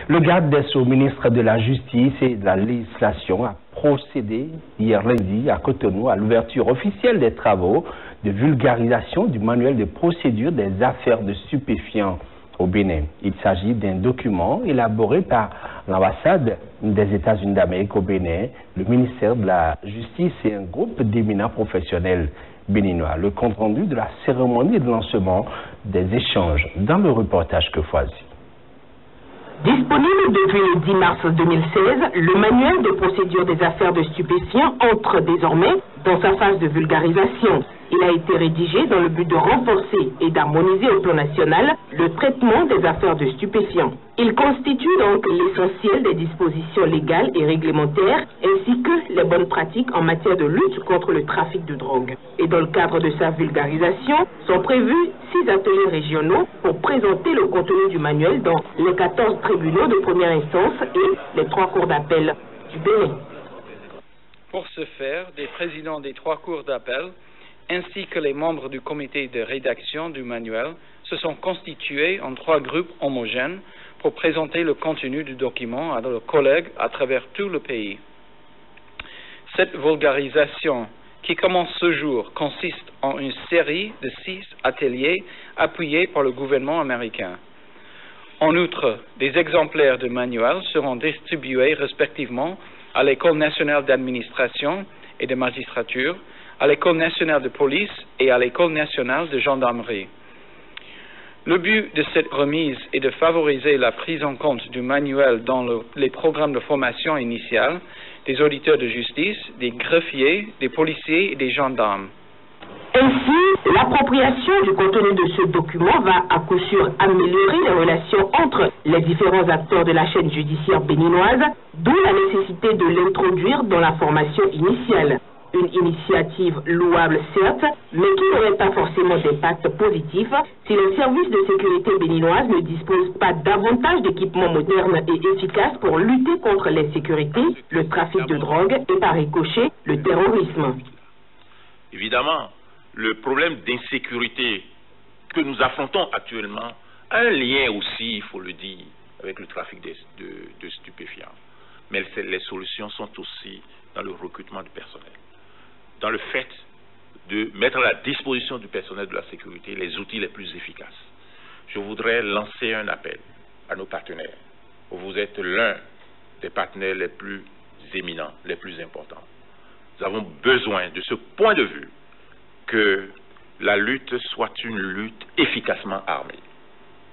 Le garde des Sceaux, ministre de la Justice et de la Législation, a procédé hier lundi à Cotonou à l'ouverture officielle des travaux de vulgarisation du manuel de procédure des affaires de stupéfiants au Bénin. Il s'agit d'un document élaboré par l'ambassade des États-Unis d'Amérique au Bénin, le ministère de la Justice et un groupe d'éminents professionnels béninois. Le compte-rendu de la cérémonie de lancement des échanges dans le reportage que Foisy. Disponible depuis le 10 mars 2016, le manuel de procédure des affaires de stupéfiants entre désormais dans sa phase de vulgarisation. Il a été rédigé dans le but de renforcer et d'harmoniser au plan national le traitement des affaires de stupéfiants. Il constitue donc l'essentiel des dispositions légales et réglementaires ainsi que les bonnes pratiques en matière de lutte contre le trafic de drogue. Et dans le cadre de sa vulgarisation, sont prévus 6 ateliers régionaux pour présenter le contenu du manuel dans les 14 tribunaux de première instance et les 3 cours d'appel du Bénin. Pour ce faire, des présidents des 3 cours d'appel ainsi que les membres du comité de rédaction du manuel se sont constitués en 3 groupes homogènes pour présenter le contenu du document à leurs collègues à travers tout le pays. Cette vulgarisation, qui commence ce jour, consiste en une série de 6 ateliers appuyés par le gouvernement américain. En outre, des exemplaires de manuel seront distribués respectivement à l'École nationale d'administration et de magistrature, à l'École nationale de police et à l'École nationale de gendarmerie. Le but de cette remise est de favoriser la prise en compte du manuel dans les programmes de formation initiale des auditeurs de justice, des greffiers, des policiers et des gendarmes. Ainsi, l'appropriation du contenu de ce document va à coup sûr améliorer les relations entre les différents acteurs de la chaîne judiciaire béninoise, d'où la nécessité de l'introduire dans la formation initiale. Une initiative louable certes, mais qui n'aurait pas forcément d'impact positif si les services de sécurité béninoises ne disposent pas davantage d'équipements modernes et efficaces pour lutter contre l'insécurité, le trafic de drogue et par ricochet, le terrorisme. Évidemment, le problème d'insécurité que nous affrontons actuellement a un lien aussi, il faut le dire, avec le trafic de stupéfiants. Mais les solutions sont aussi dans le recrutement du personnel, dans le fait de mettre à la disposition du personnel de la sécurité les outils les plus efficaces. Je voudrais lancer un appel à nos partenaires. Vous êtes l'un des partenaires les plus éminents, les plus importants. Nous avons besoin de ce point de vue que la lutte soit une lutte efficacement armée.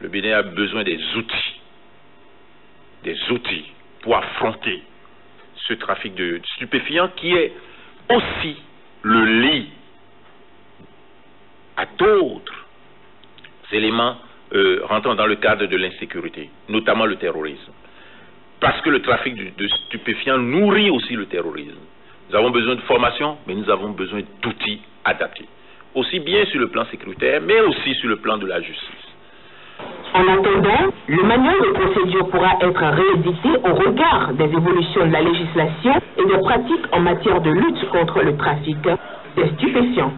Le Bénin a besoin des outils pour affronter ce trafic de stupéfiants qui est aussi le lit à d'autres éléments rentrant dans le cadre de l'insécurité, notamment le terrorisme. Parce que le trafic de stupéfiants nourrit aussi le terrorisme. Nous avons besoin de formation, mais nous avons besoin d'outils adaptés. Aussi bien sur le plan sécuritaire, mais aussi sur le plan de la justice. En attendant, le manuel de procédure pourra être réédité au regard des évolutions de la législation et des pratiques en matière de lutte contre le trafic des stupéfiants.